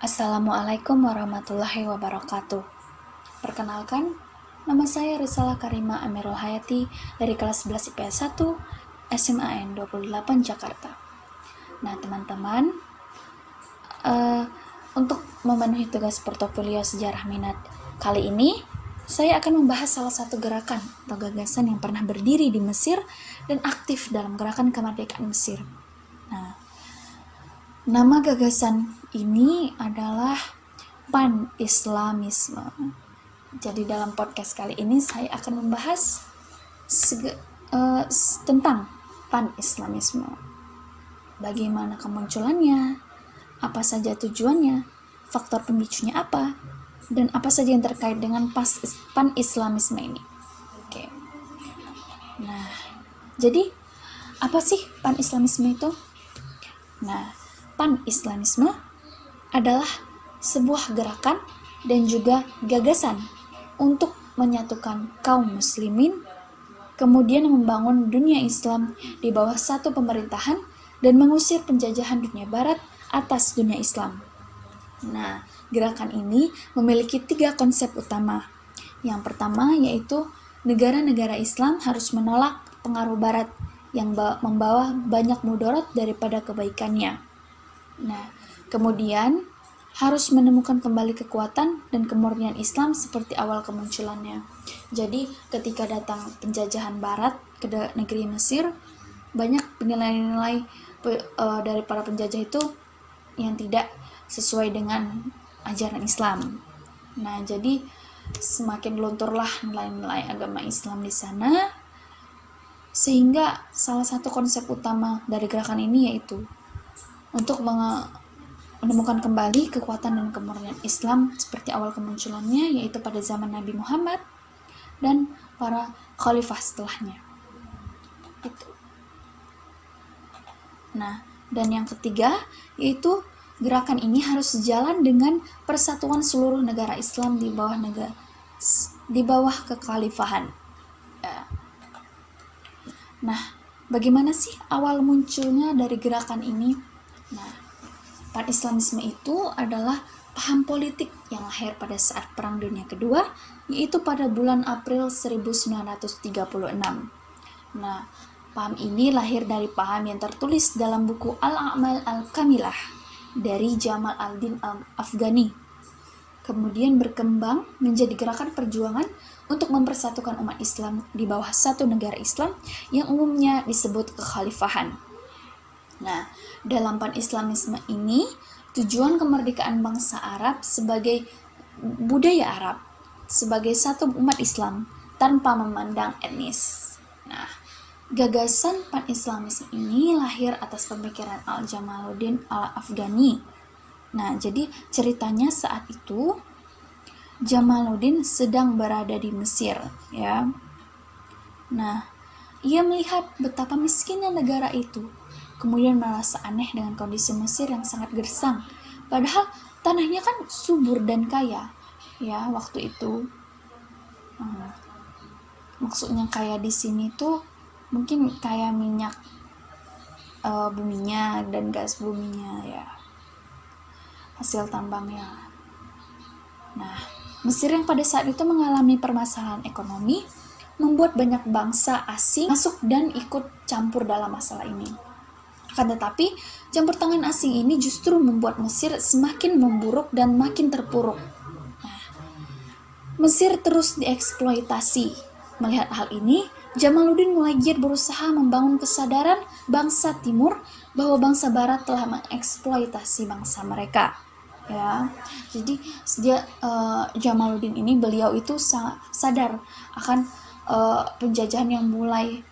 Assalamualaikum warahmatullahi wabarakatuh. Perkenalkan, nama saya Risalah Karima Amirul Hayati dari kelas 11 IPS 1 SMAN 28 Jakarta. Nah teman-teman, untuk memenuhi tugas portofolio sejarah minat kali ini, saya akan membahas salah satu gerakan atau gagasan yang pernah berdiri di Mesir dan aktif dalam gerakan kemerdekaan Mesir. Nah, nama gagasan ini adalah Pan-Islamisme. Jadi dalam podcast kali ini saya akan membahas tentang Pan-Islamisme. Bagaimana kemunculannya, apa saja tujuannya, faktor pemicunya apa, dan apa saja yang terkait dengan Pan-Islamisme ini. Oke. Nah, jadi apa sih Pan-Islamisme itu? Nah, Pan-Islamisme adalah sebuah gerakan dan juga gagasan untuk menyatukan kaum muslimin, kemudian membangun dunia Islam di bawah satu pemerintahan dan mengusir penjajahan dunia barat atas dunia Islam. Nah, gerakan ini memiliki 3 konsep utama. Yang pertama yaitu negara-negara Islam harus menolak pengaruh barat yang membawa banyak mudarat daripada kebaikannya. Nah, kemudian harus menemukan kembali kekuatan dan kemurnian Islam seperti awal kemunculannya. Jadi, ketika datang penjajahan barat ke negeri Mesir, banyak nilai-nilai dari para penjajah itu yang tidak sesuai dengan ajaran Islam. Nah, jadi semakin lunturlah nilai-nilai agama Islam di sana, sehingga salah satu konsep utama dari gerakan ini yaitu untuk menemukan kembali kekuatan dan kemurnian Islam seperti awal kemunculannya, yaitu pada zaman Nabi Muhammad dan para khalifah setelahnya. Itu. Nah, dan yang ketiga yaitu gerakan ini harus sejalan dengan persatuan seluruh negara Islam di bawah kekhalifahan. Nah, bagaimana sih awal munculnya dari gerakan ini? Nah, Pan-Islamisme itu adalah paham politik yang lahir pada saat Perang Dunia Kedua, yaitu pada bulan April 1936. Nah, paham ini lahir dari paham yang tertulis dalam buku Al-A'mal Al-Kamilah dari Jamal al-Din Al-Afghani. Kemudian berkembang menjadi gerakan perjuangan untuk mempersatukan umat Islam di bawah satu negara Islam yang umumnya disebut kekhalifahan. Nah, dalam Pan-Islamisme ini, tujuan kemerdekaan bangsa Arab sebagai budaya Arab, sebagai satu umat Islam tanpa memandang etnis. Nah, gagasan Pan-Islamisme ini lahir atas pemikiran Al-Jamaluddin Al-Afghani. Nah, jadi ceritanya saat itu Jamaluddin sedang berada di Mesir, ya. Nah, ia melihat betapa miskinnya negara itu. Kemudian merasa aneh dengan kondisi Mesir yang sangat gersang. Padahal tanahnya kan subur dan kaya, ya waktu itu. Maksudnya kaya di sini tuh mungkin kaya minyak buminya dan gas buminya, ya, hasil tambangnya. Nah, Mesir yang pada saat itu mengalami permasalahan ekonomi membuat banyak bangsa asing masuk dan ikut campur dalam masalah ini. Akan tetapi, campur tangan asing ini justru membuat Mesir semakin memburuk dan makin terpuruk. Nah, Mesir terus dieksploitasi. Melihat hal ini, Jamaluddin mulai giat berusaha membangun kesadaran bangsa Timur bahwa bangsa Barat telah mengeksploitasi bangsa mereka. Ya, jadi Jamaluddin ini, beliau itu sadar akan penjajahan yang mulai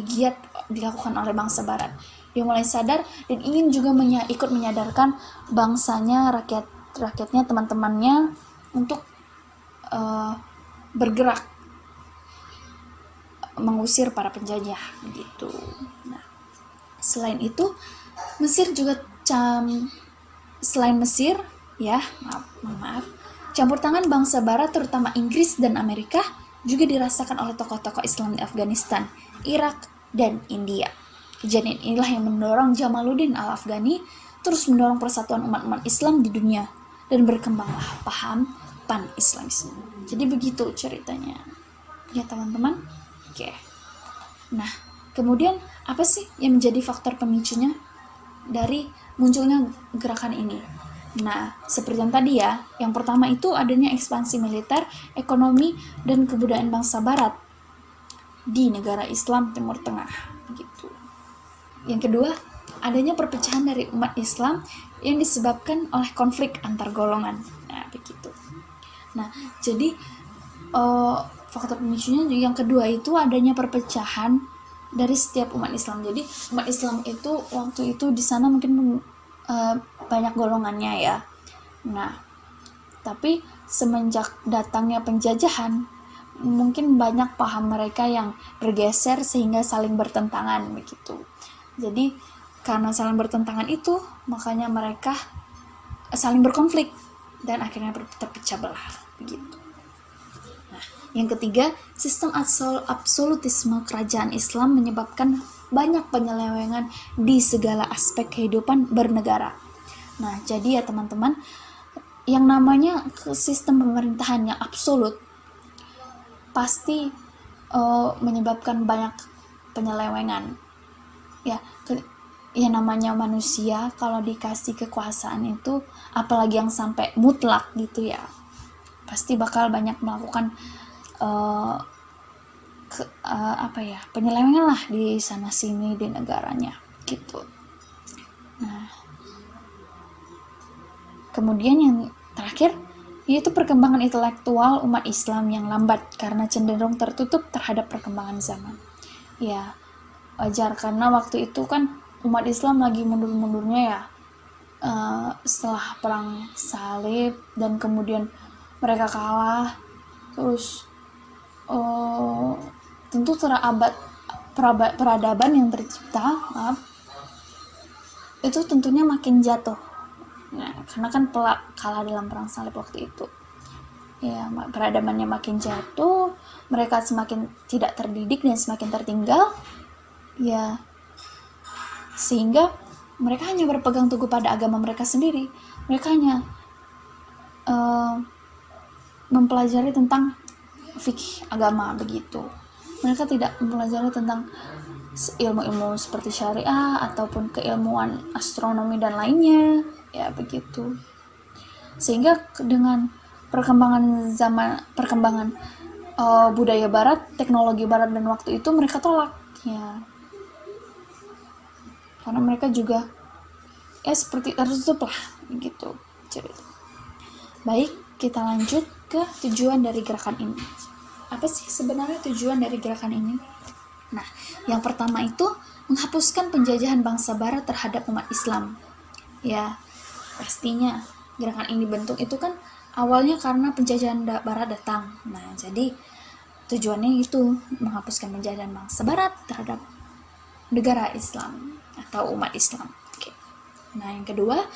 giat dilakukan oleh bangsa Barat. Dia mulai sadar dan ingin juga ikut menyadarkan bangsanya, rakyatnya, teman-temannya untuk bergerak mengusir para penjajah, begitu. Nah, selain itu, selain Mesir, ya, maaf, campur tangan bangsa Barat terutama Inggris dan Amerika juga dirasakan oleh tokoh-tokoh Islam di Afghanistan, Irak, dan India. Kejadian inilah yang mendorong Jamaluddin Al-Afghani terus mendorong persatuan umat-umat Islam di dunia, dan berkembanglah paham pan-Islamisme. Jadi begitu ceritanya. Ya teman-teman. Oke. Nah, kemudian apa sih yang menjadi faktor pemicunya dari munculnya gerakan ini? Nah, seperti yang tadi ya, yang pertama itu adanya ekspansi militer, ekonomi, dan kebudayaan bangsa barat di negara Islam Timur Tengah, gitu. Yang kedua, adanya perpecahan dari umat Islam yang disebabkan oleh konflik antar golongan. Nah, begitu. Nah, jadi faktor pemicunya yang kedua itu adanya perpecahan dari setiap umat Islam. Jadi umat Islam itu waktu itu di sana mungkin banyak golongannya ya. Nah, tapi semenjak datangnya penjajahan, mungkin banyak paham mereka yang bergeser sehingga saling bertentangan begitu. Jadi karena saling bertentangan itu, makanya mereka saling berkonflik dan akhirnya terpecah belah begitu. Nah, yang ketiga, sistem absolutisme kerajaan Islam menyebabkan banyak penyelewengan di segala aspek kehidupan bernegara. Nah, jadi ya teman-teman, yang namanya sistem pemerintahan yang absolut pasti menyebabkan banyak penyelewengan. Ya namanya manusia kalau dikasih kekuasaan itu, apalagi yang sampai mutlak gitu ya, pasti bakal banyak melakukan penyelewengan lah di sana sini di negaranya gitu. Nah, kemudian yang terakhir yaitu perkembangan intelektual umat Islam yang lambat karena cenderung tertutup terhadap perkembangan zaman. Ya, wajar karena waktu itu kan umat Islam lagi mundur-mundurnya ya, setelah perang salib dan kemudian mereka kalah, terus tentu peradaban yang tercipta itu tentunya makin jatuh. Nah, karena kan kalah dalam perang salib waktu itu. Ya, peradabannya makin jatuh, mereka semakin tidak terdidik dan semakin tertinggal. Ya, sehingga mereka hanya berpegang teguh pada agama mereka sendiri. Mereka hanya mempelajari tentang fikih agama begitu. Mereka tidak mempelajari tentang ilmu-ilmu seperti syariah ataupun keilmuan astronomi dan lainnya, ya begitu. Sehingga dengan perkembangan budaya barat, teknologi barat dan waktu itu mereka tolak ya. Karena mereka juga seperti tertutup lah gitu cerita. Baik, kita lanjut ke tujuan dari gerakan ini. Apa sih sebenarnya tujuan dari gerakan ini? Nah, yang pertama itu menghapuskan penjajahan bangsa barat terhadap umat Islam. Ya, pastinya gerakan ini dibentuk itu kan awalnya karena penjajahan barat datang. Nah, jadi tujuannya itu menghapuskan penjajahan bangsa barat terhadap negara Islam atau umat Islam. Oke. Nah, yang kedua,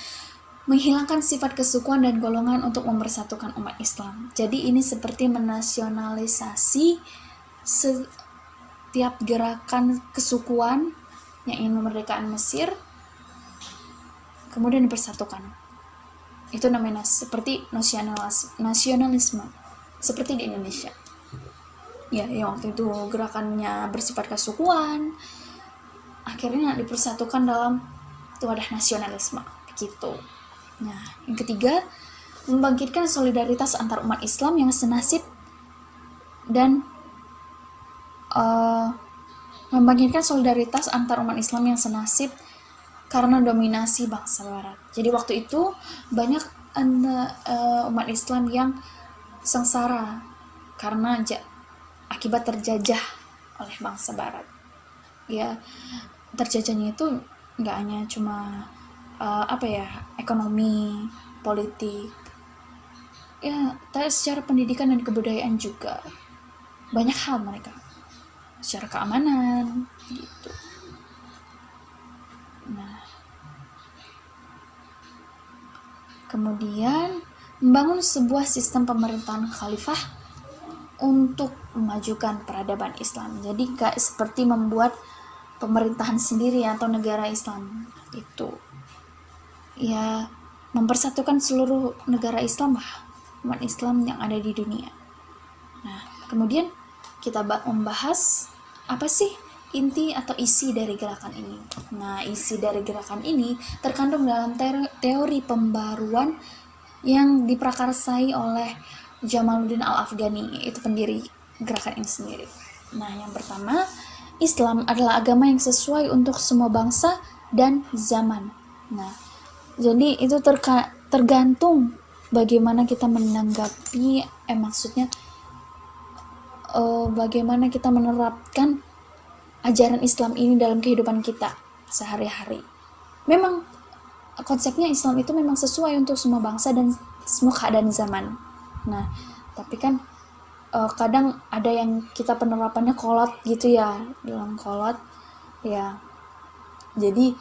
menghilangkan sifat kesukuan dan golongan untuk mempersatukan umat Islam. Jadi ini seperti menasionalisasi setiap gerakan kesukuan yang ingin memerdekakan Mesir, kemudian dipersatukan. Itu namanya seperti nasionalisme, seperti di Indonesia. Ya, yang waktu itu gerakannya bersifat kesukuan, akhirnya dipersatukan dalam wadah nasionalisme, begitu. Nah, yang ketiga, membangkitkan solidaritas antar umat Islam yang senasib dan membangkitkan solidaritas antar umat Islam yang senasib karena dominasi bangsa Barat. Jadi waktu itu banyak umat Islam yang sengsara karena akibat terjajah oleh bangsa Barat. Ya, terjajahnya itu nggak hanya cuma ekonomi, politik, ya, tapi secara pendidikan dan kebudayaan juga banyak hal mereka, secara keamanan gitu. Nah, kemudian membangun sebuah sistem pemerintahan khalifah untuk memajukan peradaban Islam. Jadi nggak seperti membuat pemerintahan sendiri atau negara Islam itu. ya mempersatukan seluruh negara Islam lah, umat Islam yang ada di dunia. Nah, kemudian kita membahas apa sih inti atau isi dari gerakan ini. Nah, isi dari gerakan ini terkandung dalam teori pembaruan yang diprakarsai oleh Jamaluddin Al-Afghani, itu pendiri gerakan ini sendiri. Nah, yang pertama, Islam adalah agama yang sesuai untuk semua bangsa dan zaman. Nah, jadi itu tergantung bagaimana kita menanggapi, bagaimana kita menerapkan ajaran Islam ini dalam kehidupan kita sehari-hari. Memang konsepnya Islam itu memang sesuai untuk semua bangsa dan semua keadaan zaman. Nah, tapi kan kadang ada yang kita penerapannya kolot gitu ya, dalam kolot ya. Jadi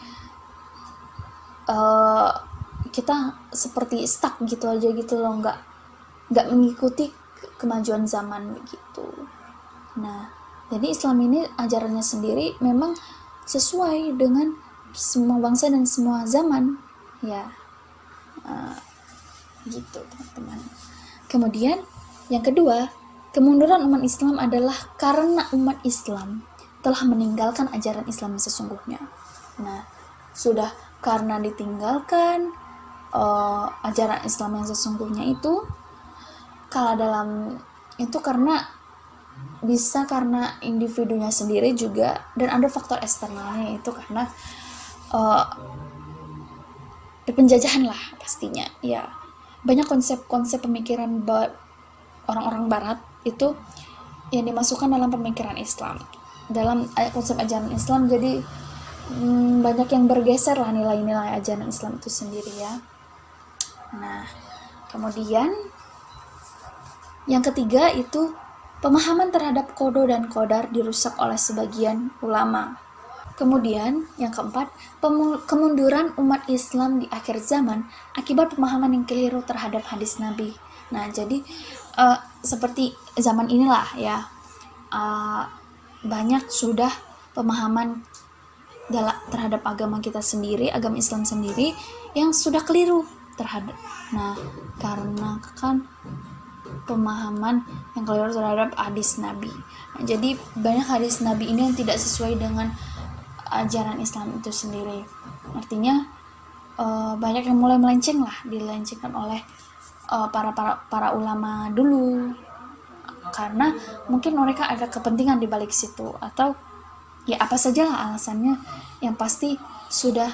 kita seperti stuck gitu aja gitu loh, nggak mengikuti kemajuan zaman begitu. Nah, jadi Islam ini ajarannya sendiri memang sesuai dengan semua bangsa dan semua zaman ya, gitu teman-teman. Kemudian yang kedua, kemunduran umat Islam adalah karena umat Islam telah meninggalkan ajaran Islam sesungguhnya. Nah, sudah karena ditinggalkan ajaran Islam yang sesungguhnya itu, kalau dalam itu bisa karena individunya sendiri juga, dan ada faktor eksternalnya, itu karena penjajahan lah pastinya ya. Banyak konsep-konsep pemikiran orang-orang barat itu yang dimasukkan dalam pemikiran Islam, dalam konsep ajaran Islam. Jadi banyak yang bergeser lah nilai-nilai ajaran Islam itu sendiri ya. Nah, kemudian yang ketiga itu pemahaman terhadap qada dan qadar dirusak oleh sebagian ulama. Kemudian yang keempat, kemunduran umat Islam di akhir zaman akibat pemahaman yang keliru terhadap hadis Nabi. Nah, jadi seperti zaman inilah ya, banyak sudah pemahaman terhadap agama kita sendiri, agama Islam sendiri yang sudah keliru terhadap. Nah, karena kan pemahaman yang keliru terhadap hadis Nabi. Nah, jadi banyak hadis Nabi ini yang tidak sesuai dengan ajaran Islam itu sendiri. Artinya banyak yang mulai dilencengkan oleh para ulama dulu, karena mungkin mereka ada kepentingan di balik situ, atau ya apa sajalah alasannya, yang pasti sudah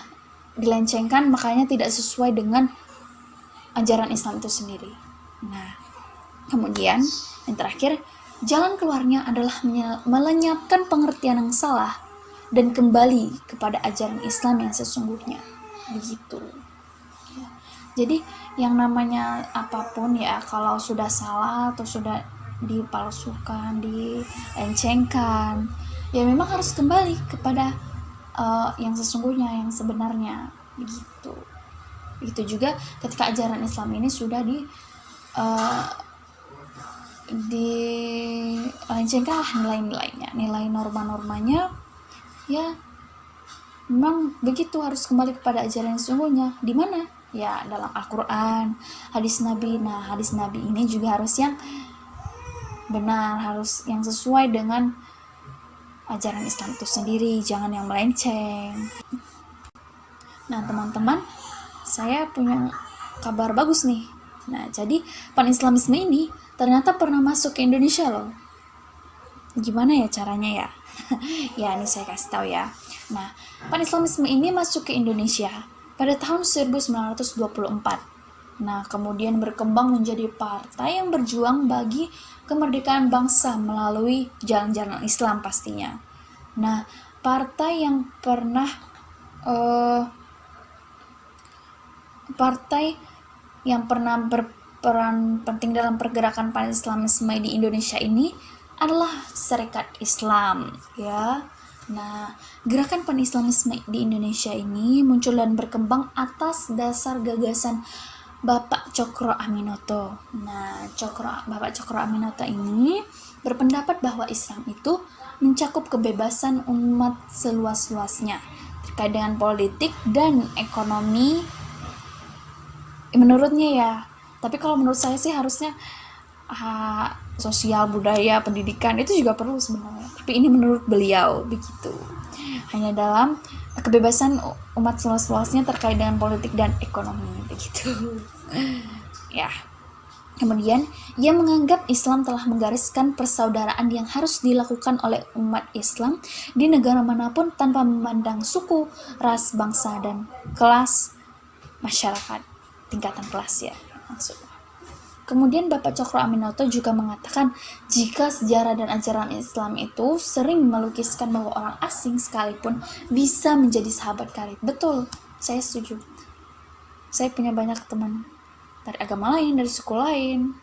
dilencengkan, makanya tidak sesuai dengan ajaran Islam itu sendiri. Nah, kemudian yang terakhir, jalan keluarnya adalah melenyapkan pengertian yang salah dan kembali kepada ajaran Islam yang sesungguhnya, begitu. Jadi yang namanya apapun ya, kalau sudah salah atau sudah dipalsukan, dilencengkan, ya memang harus kembali kepada yang sesungguhnya, yang sebenarnya, begitu. Begitu juga ketika ajaran Islam ini sudah dilencengkan lah nilai-nilainya, nilai norma-normanya, ya memang begitu, harus kembali kepada ajaran yang sesungguhnya. Di mana? Ya dalam Al-Quran, hadis Nabi. Nah, hadis Nabi ini juga harus yang benar, harus yang sesuai dengan ajaran Islam itu sendiri, jangan yang melenceng. Nah, teman-teman, saya punya kabar bagus nih. Nah, jadi pan-islamisme ini ternyata pernah masuk ke Indonesia loh. Gimana ya caranya ya? Ya, ini saya kasih tahu ya. Nah, pan-islamisme ini masuk ke Indonesia pada tahun 1924. Nah, kemudian berkembang menjadi partai yang berjuang bagi kemerdekaan bangsa melalui jalan-jalan Islam pastinya. Nah, partai yang pernah berperan penting dalam pergerakan pan-islamisme di Indonesia ini adalah Serikat Islam, ya. Nah, gerakan pan-islamisme di Indonesia ini muncul dan berkembang atas dasar gagasan Bapak Cokro Aminoto. Nah, Bapak Cokro Aminoto ini berpendapat bahwa Islam itu mencakup kebebasan umat seluas-luasnya terkait dengan politik dan ekonomi menurutnya ya. Tapi kalau menurut saya sih harusnya sosial, budaya, pendidikan itu juga perlu sebenarnya. Tapi ini menurut beliau begitu. Hanya dalam kebebasan umat seluas-luasnya terkait dengan politik dan ekonomi begitu. Ya. Kemudian, ia menganggap Islam telah menggariskan persaudaraan yang harus dilakukan oleh umat Islam di negara manapun tanpa memandang suku, ras, bangsa, dan kelas masyarakat, tingkatan kelas ya maksudnya. Kemudian Bapak Cokro Aminoto juga mengatakan jika sejarah dan ajaran Islam itu sering melukiskan bahwa orang asing sekalipun bisa menjadi sahabat karib. Betul, saya setuju. Saya punya banyak teman dari agama lain, dari suku lain,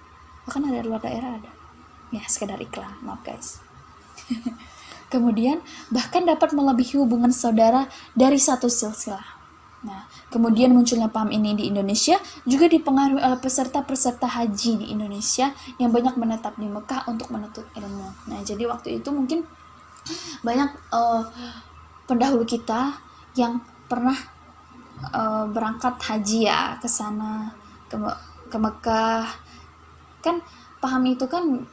bahkan dari luar daerah ada. Ya, sekedar iklan, maaf guys. Kemudian, bahkan dapat melebihi hubungan saudara dari satu silsilah. Nah, kemudian munculnya paham ini di Indonesia juga dipengaruhi oleh peserta-peserta haji di Indonesia yang banyak menetap di Mekah untuk menuntut ilmu. Nah, jadi waktu itu mungkin banyak pendahulu kita yang pernah berangkat haji ya ke sana, ke Mekah. Kan paham itu kan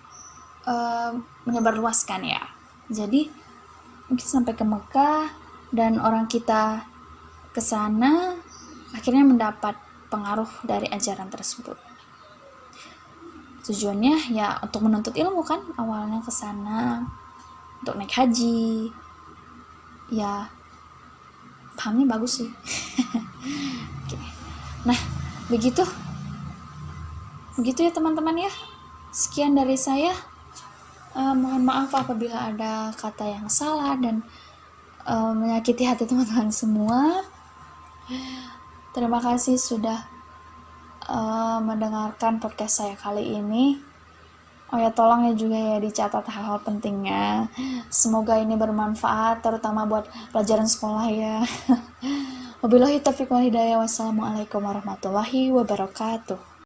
menyebarluaskan ya. Jadi mungkin sampai ke Mekah dan orang kita ke sana akhirnya mendapat pengaruh dari ajaran tersebut. Tujuannya ya untuk menuntut ilmu kan, awalnya ke sana untuk naik haji. Ya pahamnya bagus sih. Oke. Nah, begitu ya teman-teman ya. Sekian dari saya. Mohon maaf apabila ada kata yang salah dan menyakiti hati teman-teman semua. Terima kasih sudah mendengarkan podcast saya kali ini. Oh ya, tolong ya juga ya dicatat hal-hal pentingnya. Semoga ini bermanfaat, terutama buat pelajaran sekolah ya. Wabillahi taufiq wal hidayah. Wassalamualaikum warahmatullahi wabarakatuh.